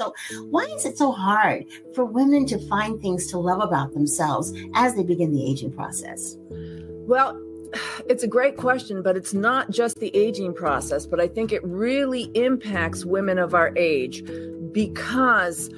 So why is it so hard for women to find things to love about themselves as they begin the aging process? Well, it's a great question, but it's not just the aging process, but I think it really impacts women of our age because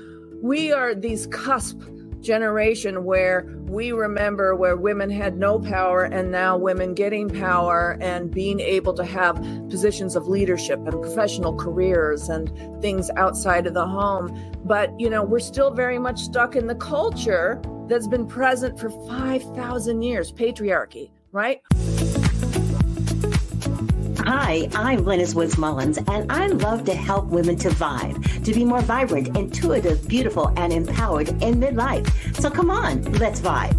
we are these cusp generation where we remember where women had no power and now women getting power and being able to have positions of leadership and professional careers and things outside of the home. But, we're still very much stuck in the culture that's been present for 5,000 years, patriarchy, right? Hi, I'm Lennis Woods Mullins, and I love to help women to vibe, to be more vibrant, intuitive, beautiful, and empowered in midlife. So come on, let's vibe.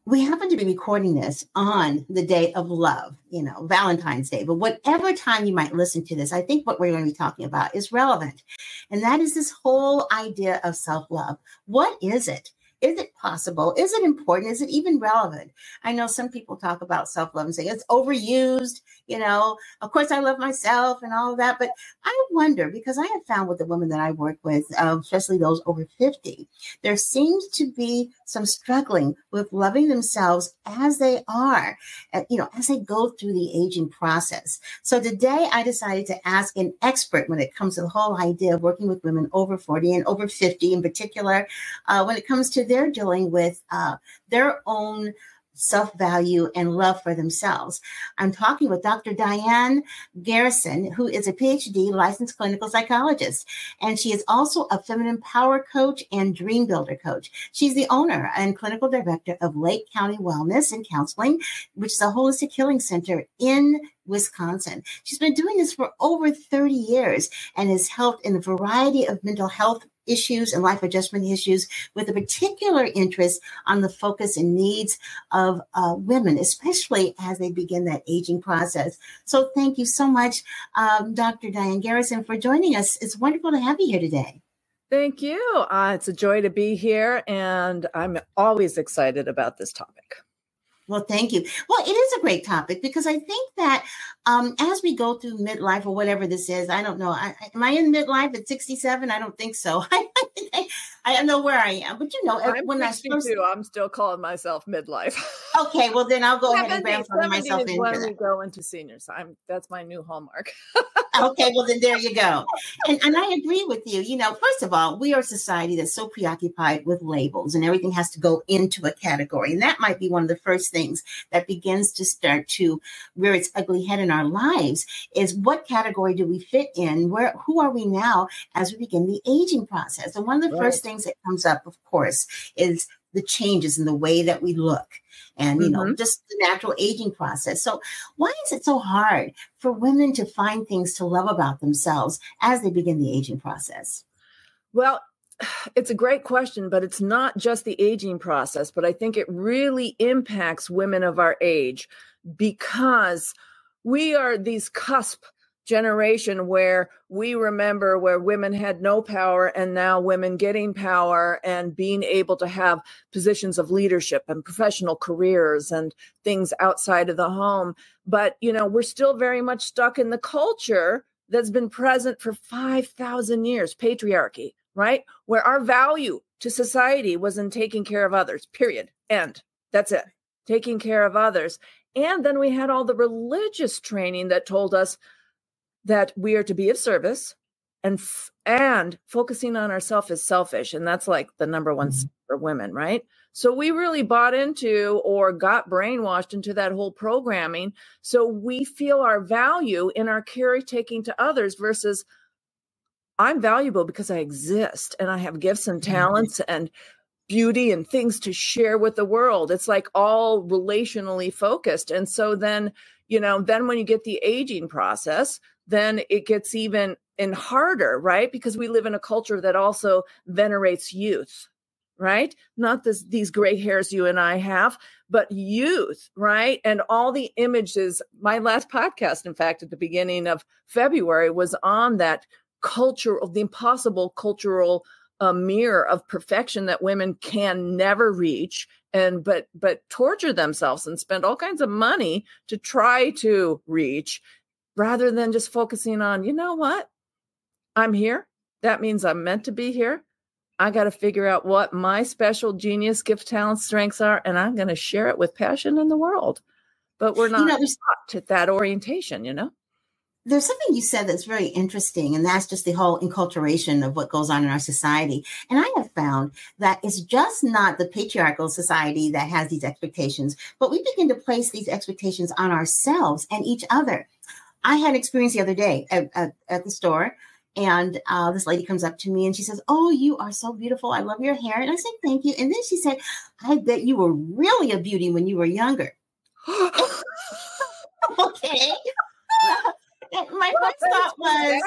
We happen to be recording this on the day of love, Valentine's Day. But whatever time you might listen to this, I think what we're going to be talking about is relevant. And that is this whole idea of self-love. What is it? Is it possible? Is it important? Is it even relevant? I know some people talk about self-love and say it's overused. Of course, I love myself and all of that. But I wonder, because I have found with the women that I work with, especially those over 50, there seems to be some struggling with loving themselves as they are, as they go through the aging process. So today I decided to ask an expert when it comes to the whole idea of working with women over 40 and over 50 in particular, when it comes to their dealing with their own self-value and love for themselves. I'm talking with Dr. Diane Garrison, who is a PhD licensed clinical psychologist, and she is also a feminine power coach and dream builder coach. She's the owner and clinical director of Lake County Wellness and Counseling, which is a holistic healing center in Wisconsin. She's been doing this for over 30 years and has helped in a variety of mental health issues and life adjustment issues with a particular interest on the focus and needs of women, especially as they begin that aging process. So thank you so much, Dr. Diane Garrison, for joining us. It's wonderful to have you here today. Thank you. It's a joy to be here, and I'm always excited about this topic. Well, thank you. Well, it is a great topic because I think that as we go through midlife or whatever this is, I don't know. Am I in midlife at 67? I don't think so. I don't know where I am, but I'm 62. I'm still calling myself midlife. Okay, well then I'll go ahead and grandfather myself in. When we go into seniors, that's my new hallmark. Okay, well then there you go. And I agree with you. First of all, we are a society that's so preoccupied with labels and everything has to go into a category. And that might be one of the first things that begins to start to rear its ugly head in our lives is what category do we fit in? Who are we now as we begin the aging process? And one of the first things that comes up, of course, is the changes in the way that we look and, just the natural aging process. So why is it so hard for women to find things to love about themselves as they begin the aging process? Well, it's a great question, but it's not just the aging process, but I think it really impacts women of our age because we are these cusp generation where we remember where women had no power and now women getting power and being able to have positions of leadership and professional careers and things outside of the home. But, we're still very much stuck in the culture that's been present for 5,000 years, patriarchy, right? Where our value to society was in taking care of others, period, end. That's it, taking care of others. And then we had all the religious training that told us that we are to be of service and focusing on ourselves is selfish. And that's like the number one for women, right? So we really bought into or got brainwashed into that whole programming. So we feel our value in our caretaking to others versus I'm valuable because I exist and I have gifts and talents and beauty and things to share with the world. It's like all relationally focused. And so then, then when you get the aging process, then it gets even harder, right? Because we live in a culture that also venerates youth, right? Not these gray hairs you and I have, but youth, right? And all the images. My last podcast, in fact, at the beginning of February was on that the impossible cultural mirror of perfection that women can never reach and but torture themselves and spend all kinds of money to try to reach, rather than just focusing on, you know what? I'm here. That means I'm meant to be here. I got to figure out what my special genius, gift, talents, strengths are, and I'm going to share it with passion in the world. But we're not taught to that orientation, There's something you said that's very interesting, and that's just the whole enculturation of what goes on in our society. And I have found that it's just not the patriarchal society that has these expectations, but we begin to place these expectations on ourselves and each other. I had an experience the other day at the store, and this lady comes up to me and she says, "Oh, you are so beautiful. I love your hair." And I said, "Thank you." And then she said, "I bet you were really a beauty when you were younger." Okay. My first thought was,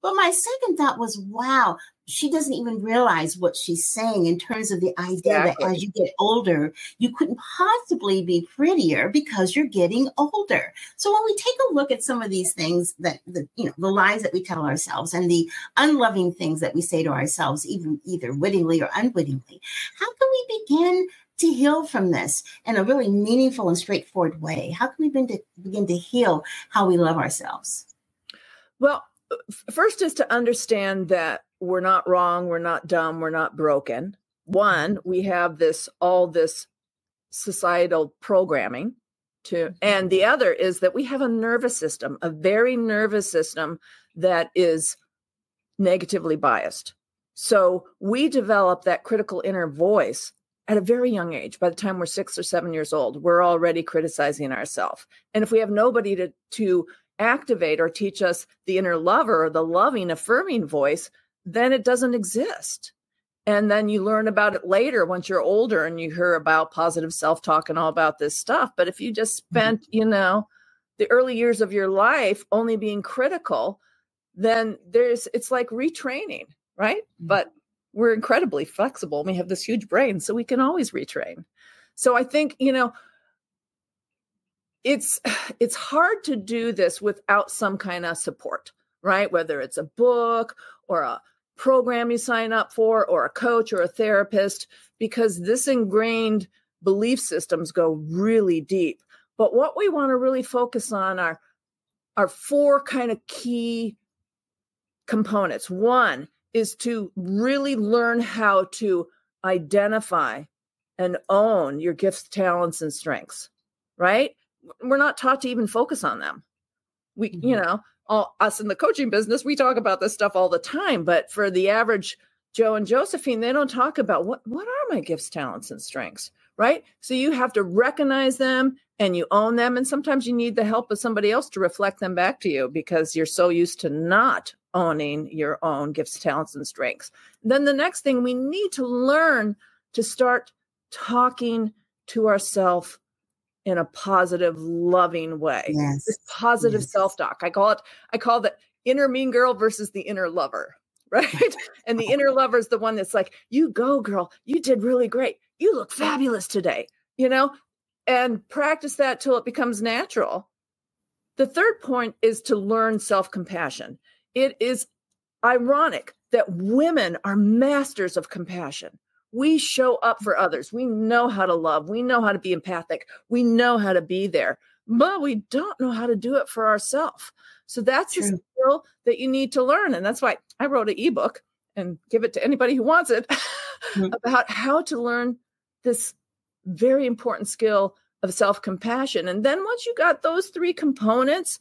but my second thought was, wow, she doesn't even realize what she's saying in terms of the idea that as you get older, you couldn't possibly be prettier because you're getting older. So when we take a look at some of these things, that the lies that we tell ourselves and the unloving things that we say to ourselves, either wittingly or unwittingly, how can we begin to heal from this in a really meaningful and straightforward way? How can we begin to heal how we love ourselves? Well, first is to understand that we're not wrong, we're not dumb, we're not broken. One, we have all this societal programming and the other is that we have a nervous system, a very nervous system that is negatively biased. So we develop that critical inner voice at a very young age. By the time we're 6 or 7 years old, we're already criticizing ourselves. And if we have nobody to activate or teach us the inner lover or the loving, affirming voice, then it doesn't exist. And then you learn about it later once you're older and you hear about positive self-talk and all about this stuff. But if you just spent, the early years of your life only being critical, then it's like retraining, right? But we're incredibly flexible. We have this huge brain, so we can always retrain. So I think, it's hard to do this without some kind of support, right? Whether it's a book or a program you sign up for or a coach or a therapist, because this ingrained belief systems go really deep. But what we want to really focus on are 4 kind of key components. One is to really learn how to identify and own your gifts, talents, and strengths, right? We're not taught to even focus on them. We, us in the coaching business, we talk about this stuff all the time, but for the average Joe and Josephine, they don't talk about what are my gifts, talents, and strengths, right? So you have to recognize them and you own them. And sometimes you need the help of somebody else to reflect them back to you because you're so used to not owning your own gifts, talents, and strengths. Then the next thing, we need to learn to start talking to ourselves in a positive, loving way. Yes. This positive self-talk. I call that inner mean girl versus the inner lover, right? And the inner lover is the one that's like, you go, girl, you did really great. You look fabulous today, and practice that till it becomes natural. The third point is to learn self-compassion. It is ironic that women are masters of compassion. We show up for others. We know how to love. We know how to be empathic. We know how to be there, but we don't know how to do it for ourselves. So that's a skill that you need to learn. And that's why I wrote an ebook and give it to anybody who wants it about how to learn this very important skill of self-compassion. And then once you got those 3 components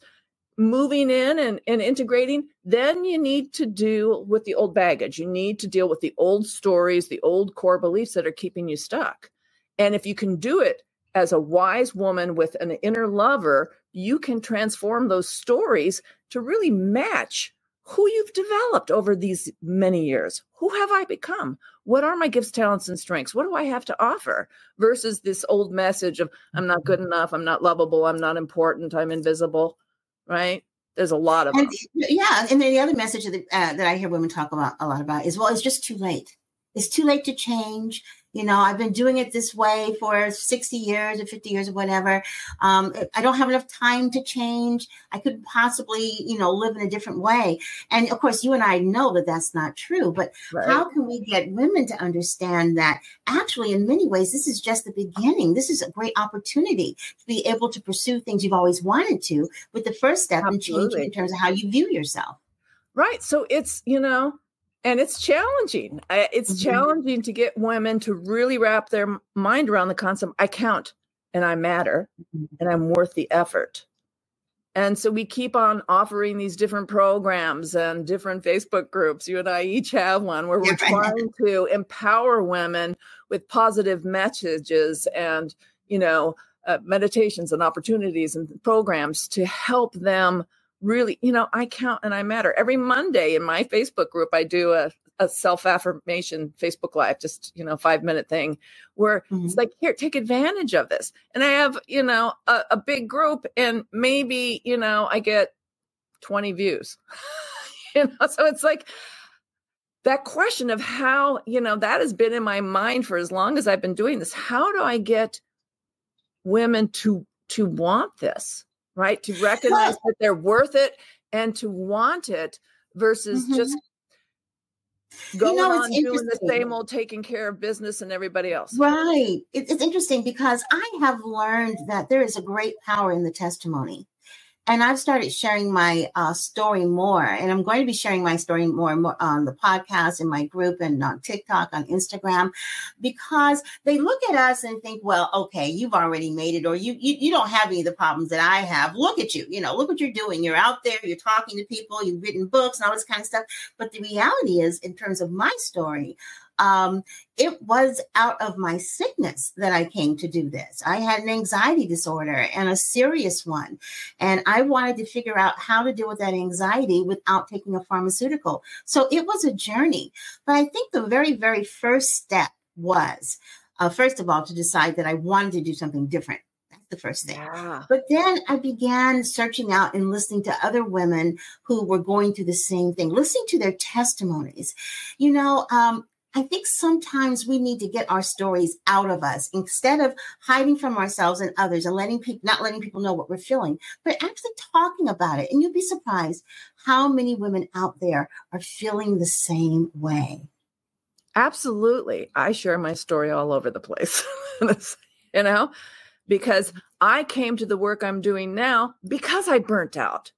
moving in and integrating, then you need to deal with the old baggage. You need to deal with the old stories, the old core beliefs that are keeping you stuck. And if you can do it as a wise woman with an inner lover, you can transform those stories to really match who you've developed over these many years. Who have I become? What are my gifts, talents, and strengths? What do I have to offer? Versus this old message of I'm not good enough, I'm not lovable, I'm not important, I'm invisible. Right? There's a lot of them. Yeah. And then the other message that I hear women talk about a lot about is, well, it's just too late. It's too late to change. I've been doing it this way for 60 years or 50 years or whatever. I don't have enough time to change. I could possibly, live in a different way. And of course, you and I know that that's not true. But Right. How can we get women to understand that actually, in many ways, this is just the beginning? This is a great opportunity to be able to pursue things you've always wanted to, with the first step in changing in terms of how you view yourself. Right. So it's, and it's challenging. It's challenging to get women to really wrap their mind around the concept, I count and I matter and I'm worth the effort. And so we keep on offering these different programs and different Facebook groups. You and I each have one where we're trying to empower women with positive messages and, meditations and opportunities and programs to help them really, I count and I matter. Every Monday in my Facebook group, I do a self-affirmation Facebook Live, just, 5-minute thing where it's like, here, take advantage of this. And I have, a big group and maybe, I get 20 views, so it's like that question of how, that has been in my mind for as long as I've been doing this. How do I get women to want this? Right? To recognize that they're worth it and to want it versus just going on doing the same old taking care of business and everybody else. Right. It's interesting because I have learned that there is a great power in the testimony. And I've started sharing my story more. And I'm going to be sharing my story more and more on the podcast, in my group, and on TikTok, on Instagram, because they look at us and think, well, okay, you've already made it, or you don't have any of the problems that I have. Look at you, look what you're doing. You're out there, you're talking to people, you've written books and all this kind of stuff. But the reality is, in terms of my story, it was out of my sickness that I came to do this. I had an anxiety disorder, and a serious one. And I wanted to figure out how to deal with that anxiety without taking a pharmaceutical. So it was a journey. But I think the very, very first step was, first of all, to decide that I wanted to do something different. That's the first thing. Yeah. But then I began searching out and listening to other women who were going through the same thing, listening to their testimonies. I think sometimes we need to get our stories out of us instead of hiding from ourselves and others and not letting people know what we're feeling, but actually talking about it. And you'd be surprised how many women out there are feeling the same way. Absolutely. I share my story all over the place, because I came to the work I'm doing now because I burnt out.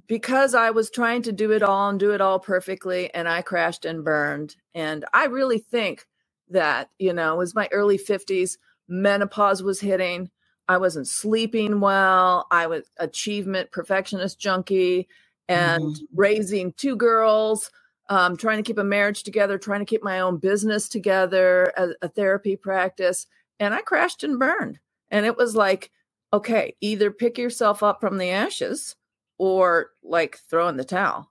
Because I was trying to do it all and do it all perfectly, and I crashed and burned. And I really think that, it was my early 50s, menopause was hitting. I wasn't sleeping well. I was achievement, perfectionist junkie, and raising 2 girls, trying to keep a marriage together, trying to keep my own business together, a therapy practice. And I crashed and burned. And it was like, okay, either pick yourself up from the ashes or like throw in the towel.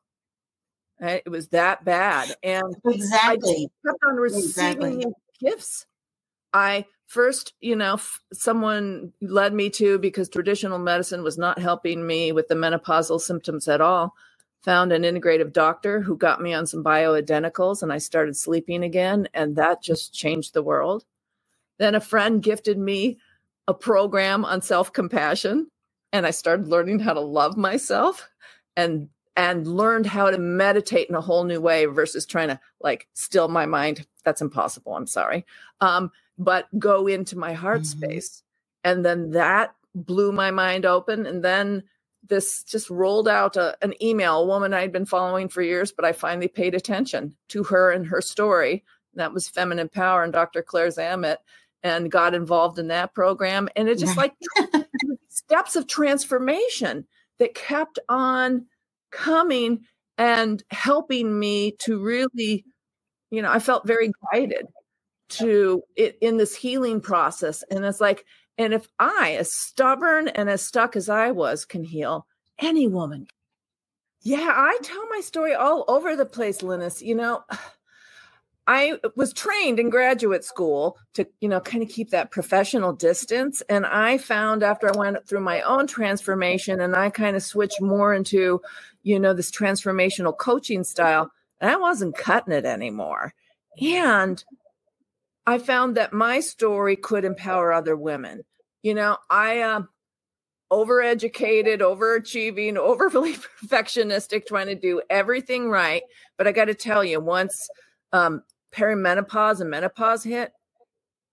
Right? It was that bad. And I just kept on receiving these gifts. I first, someone led me to, because traditional medicine was not helping me with the menopausal symptoms at all, found an integrative doctor who got me on some bioidenticals, and I started sleeping again. And that just changed the world. Then a friend gifted me a program on self-compassion. And I started learning how to love myself and learned how to meditate in a whole new way versus trying to still my mind. That's impossible. I'm sorry. But go into my heart space. And then that blew my mind open. And then this just rolled out an email, a woman I'd been following for years, but I finally paid attention to her and her story. And that was Feminine Power and Dr. Claire Zammit, and got involved in that program. And it just steps of transformation that kept on coming and helping me to really, I felt very guided to it in this healing process. And it's like, and if I, as stubborn and as stuck as I was, can heal, any woman. Yeah, I tell my story all over the place, Linus. I was trained in graduate school to, kind of keep that professional distance. And I found after I went through my own transformation and I kind of switched more into, this transformational coaching style, and I wasn't cutting it anymore. And I found that my story could empower other women. I overeducated, overachieving, overly perfectionistic, trying to do everything right. But I got to tell you, once perimenopause and menopause hit,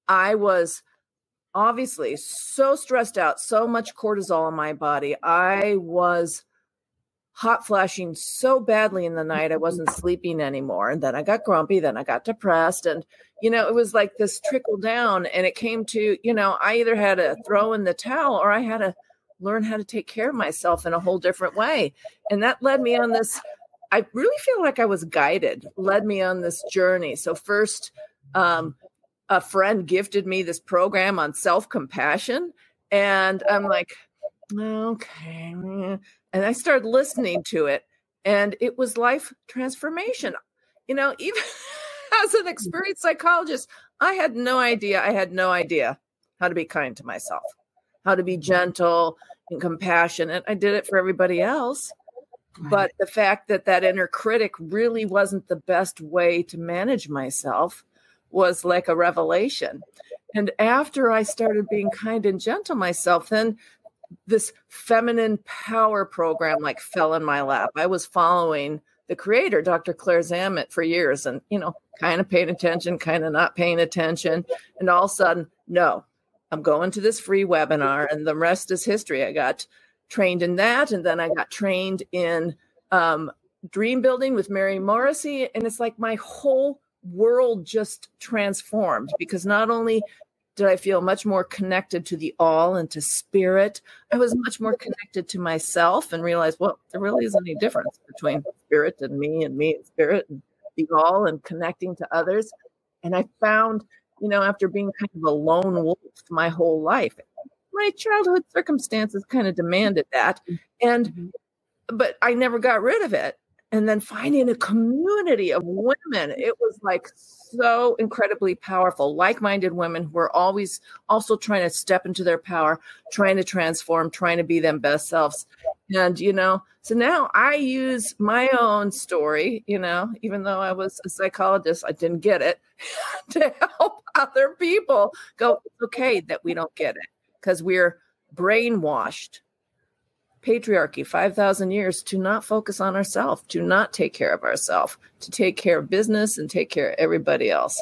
I was obviously so stressed out, so much cortisol in my body. I was hot flashing so badly in the night, I wasn't sleeping anymore. And then I got grumpy, then I got depressed. And, it was like this trickle down. And it came to, I either had to throw in the towel or I had to learn how to take care of myself in a whole different way. And that led me on this, I really feel like I was guided, led me on this journey. So first, a friend gifted me this program on self-compassion. And I'm like, okay. And I started listening to it, and it was life transformation. Even as an experienced psychologist, I had no idea how to be kind to myself, how to be gentle and compassionate. I did it for everybody else. Right. But the fact that inner critic really wasn't the best way to manage myself was like a revelation. And after I started being kind and gentle myself, then this feminine power program fell in my lap. I was following the creator, Dr. Claire Zammit, for years and, kind of paying attention, kind of not paying attention. And all of a sudden, no, I'm going to this free webinar and the rest is history. I got trained in that. And then I got trained in dream building with Mary Morrissey. And it's like my whole world just transformed, because not only did I feel much more connected to the all and to spirit, I was much more connected to myself and realized, well, there really isn't any difference between spirit and me and spirit and the all and connecting to others. And I found, after being kind of a lone wolf my whole life, my childhood circumstances kind of demanded that. But I never got rid of it. And then finding a community of women, it was so incredibly powerful, like-minded women who are always also trying to step into their power, trying to transform, trying to be them best selves. And, so now I use my own story, even though I was a psychologist, I didn't get it, to help other people go, it's okay that we don't get it, because we're brainwashed. Patriarchy, 5,000 years to not focus on ourselves, to not take care of ourselves, to take care of business and take care of everybody else.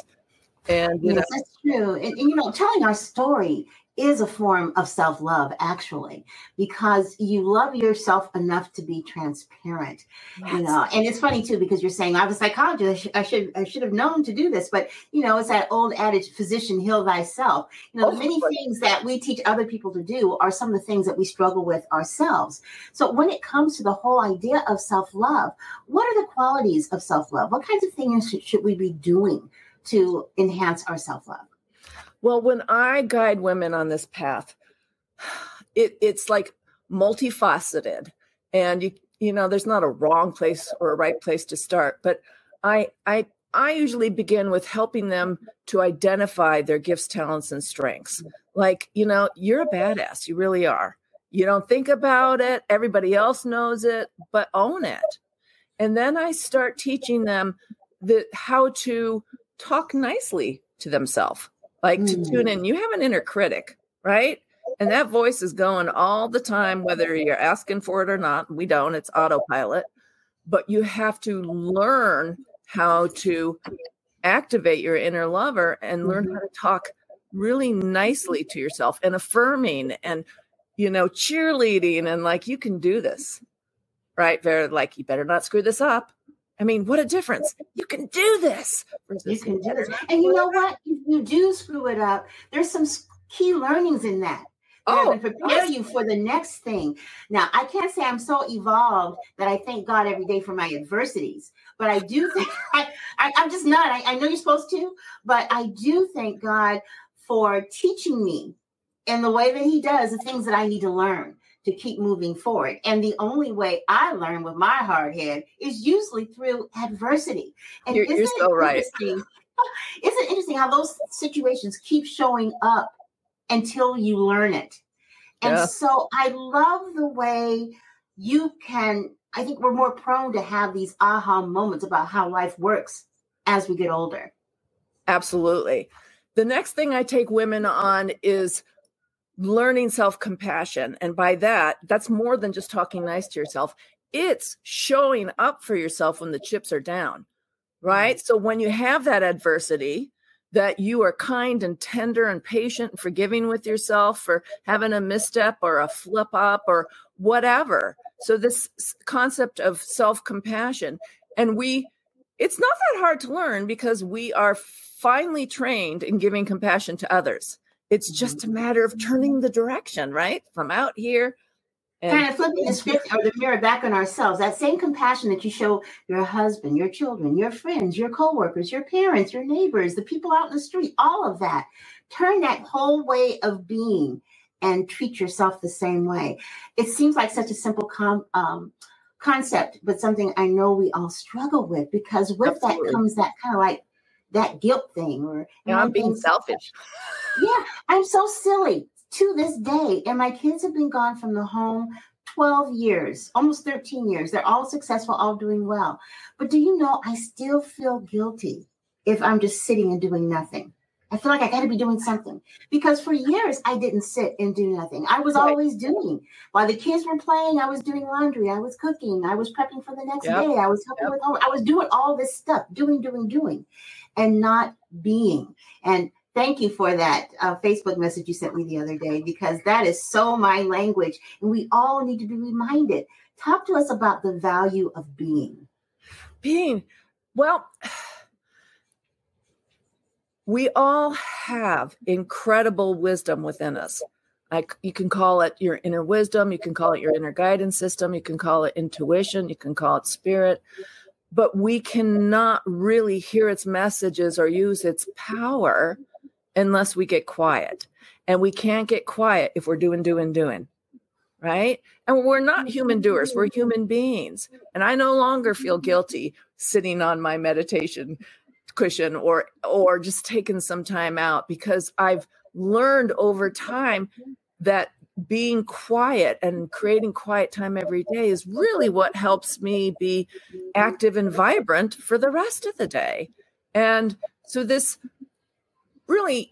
And yes, that's true. And telling our story is a form of self-love, actually, because you love yourself enough to be transparent. Yes. And it's funny too, because you're saying I was a psychologist, I should have known to do this, but it's that old adage, physician, heal thyself. Many things that we teach other people to do are some of the things that we struggle with ourselves. So when it comes to the whole idea of self-love, what are the qualities of self-love? What kinds of things should we be doing to enhance our self-love? Well, when I guide women on this path, it's like multifaceted, and there's not a wrong place or a right place to start. But I usually begin with helping them to identify their gifts, talents, and strengths. You're a badass. You really are. You don't think about it. Everybody else knows it, but own it. And then I start teaching them how to talk nicely to themselves. To tune in. You have an inner critic, right? And that voice is going all the time, whether you're asking for it or not. We don't, it's autopilot. But you have to learn how to activate your inner lover and learn how to talk really nicely to yourself and affirming and, cheerleading and you can do this, right? Very you better not screw this up. I mean, what a difference. You can do this. You can do this. And you know what? If you do screw it up, there's some key learnings in that. To prepare you for the next thing. Now, I can't say I'm so evolved that I thank God every day for my adversities, but I do think I'm just not. I know you're supposed to, but I do thank God for teaching me in the way that he does the things that I need to learn to keep moving forward. And the only way I learn with my hard head is usually through adversity. And you're so right. Isn't it interesting how those situations keep showing up until you learn it? And so I love the way I think we're more prone to have these aha moments about how life works as we get older. Absolutely. The next thing I take women on is learning self-compassion. And by that, that's more than just talking nice to yourself. It's showing up for yourself when the chips are down, right? So when you have that adversity, that you are kind and tender and patient and forgiving with yourself for having a misstep or a flip up or whatever. So this concept of self-compassion, and it's not that hard to learn because we are finely trained in giving compassion to others. It's just a matter of turning the direction, right? From out here. And kind of flipping the script or the mirror back on ourselves. That same compassion that you show your husband, your children, your friends, your coworkers, your parents, your neighbors, the people out in the street, all of that. Turn that whole way of being and treat yourself the same way. It seems like such a simple concept, but something I know we all struggle with, because with Absolutely. that comes that kind of like that guilt thing, or I'm being selfish. Yeah, I'm so silly to this day. And my kids have been gone from the home 12 years, almost 13 years. They're all successful, all doing well. But do you know, I still feel guilty if I'm just sitting and doing nothing. I feel like I got to be doing something, because for years I didn't sit and do nothing. I was always doing. While the kids were playing, I was doing laundry. I was cooking. I was prepping for the next day. I was helping with home. I was doing all this stuff, doing, and not being. And thank you for that Facebook message you sent me the other day, because that is so my language. And we all need to be reminded. Talk to us about the value of being. Being. Well, we all have incredible wisdom within us. You can call it your inner wisdom. You can call it your inner guidance system. You can call it intuition. You can call it spirit. But we cannot really hear its messages or use its power unless we get quiet. And we can't get quiet if we're doing, right? And we're not human doers. We're human beings. And I no longer feel guilty sitting on my meditation cushion or just taking some time out, because I've learned over time that being quiet and creating quiet time every day is really what helps me be active and vibrant for the rest of the day. And so this really,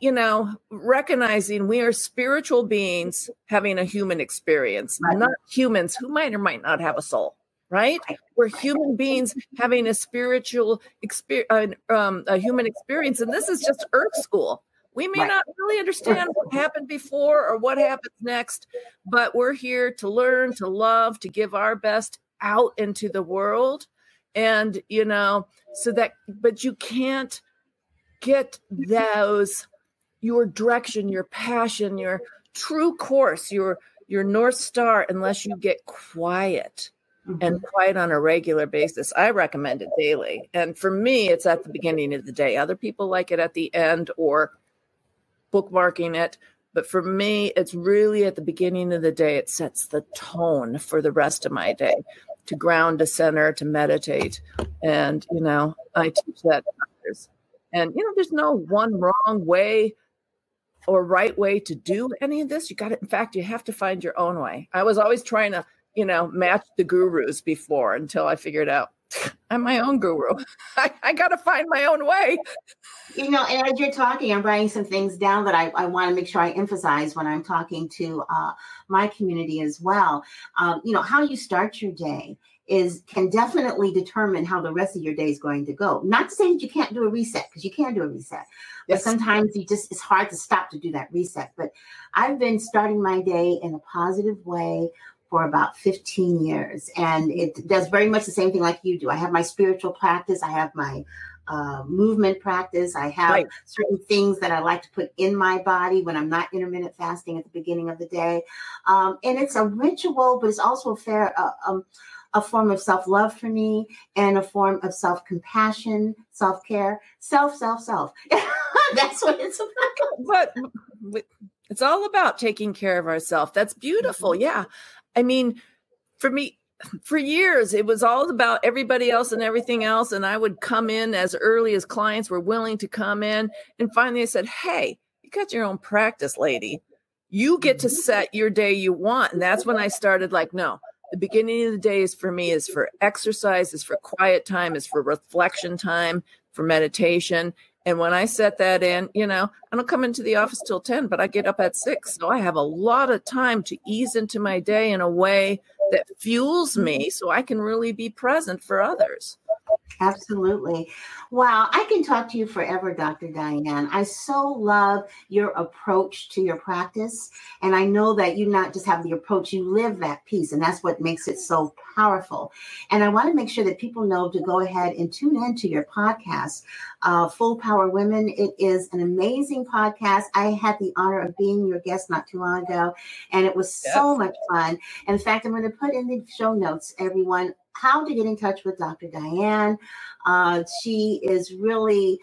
recognizing we are spiritual beings having a human experience, not humans who might or might not have a soul, right? We're human beings having a spiritual experience, a human experience. And this is just Earth school. We may not really understand what happened before or what happens next, but we're here to learn, to love, to give our best out into the world. And, so that, but you can't get your direction, your passion, your true course, your North Star, unless you get quiet. And quiet on a regular basis. I recommend it daily. And for me, it's at the beginning of the day. Other people like it at the end or bookmarking it. But for me, it's really at the beginning of the day. It sets the tone for the rest of my day, to ground, to center, to meditate. And, I teach that to others. And, there's no one wrong way or right way to do any of this. In fact, you have to find your own way. I was always trying to match the gurus before, until I figured out I'm my own guru. I got to find my own way. And as you're talking, I'm writing some things down that I want to make sure I emphasize when I'm talking to my community as well. How you start your day can definitely determine how the rest of your day is going to go. Not to say that you can't do a reset, because you can do a reset. But sometimes it's hard to stop to do that reset. But I've been starting my day in a positive way for about 15 years. And it does very much the same thing like you do. I have my spiritual practice. I have my movement practice. I have certain things that I like to put in my body when I'm not intermittent fasting at the beginning of the day. And it's a ritual, but it's also a form of self-love for me, and a form of self-compassion, self-care, self. That's what it's about. But it's all about taking care of ourselves. That's beautiful. Yeah. I mean, for me, for years, it was all about everybody else and everything else. And I would come in as early as clients were willing to come in. And finally I said, hey, you got your own practice, lady. You get to set your day you want. And that's when I started no, the beginning of the day is for exercise, is for quiet time, is for reflection time, for meditation. And when I set that in, I don't come into the office till 10, but I get up at 6. So I have a lot of time to ease into my day in a way that fuels me so I can really be present for others. Absolutely. Wow. I can talk to you forever, Dr. Diane. I so love your approach to your practice. And I know that you not just have the approach, you live that piece. And that's what makes it so powerful. And I want to make sure that people know to go ahead and tune into your podcast, Full Power Women. It is an amazing podcast. I had the honor of being your guest not too long ago, and it was so much fun. In fact, I'm going to put in the show notes, everyone, how to get in touch with Dr. Diane. She is really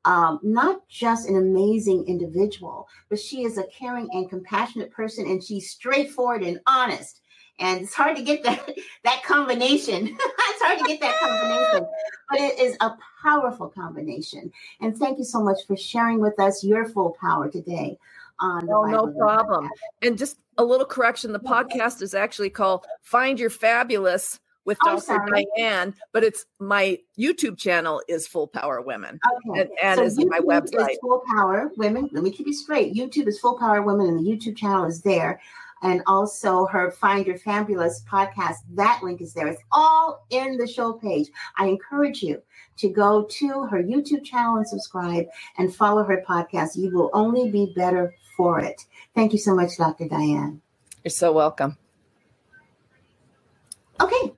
not just an amazing individual, but she is a caring and compassionate person, and she's straightforward and honest. And it's hard to get that combination. It's hard to get that combination, but it is a powerful combination. And thank you so much for sharing with us your full power today. No problem. And just a little correction. The podcast is actually called Find Your Fabulous with Dr. Diane, but it's my YouTube channel is Full Power Women. Okay. And so is YouTube my website. Is Full Power Women. Let me keep you straight. YouTube is Full Power Women, and the YouTube channel is there. And also her Find Your Fabulous podcast, that link is there. It's all in the show page. I encourage you to go to her YouTube channel and subscribe and follow her podcast. You will only be better for it. Thank you so much, Dr. Diane. You're so welcome. Okay.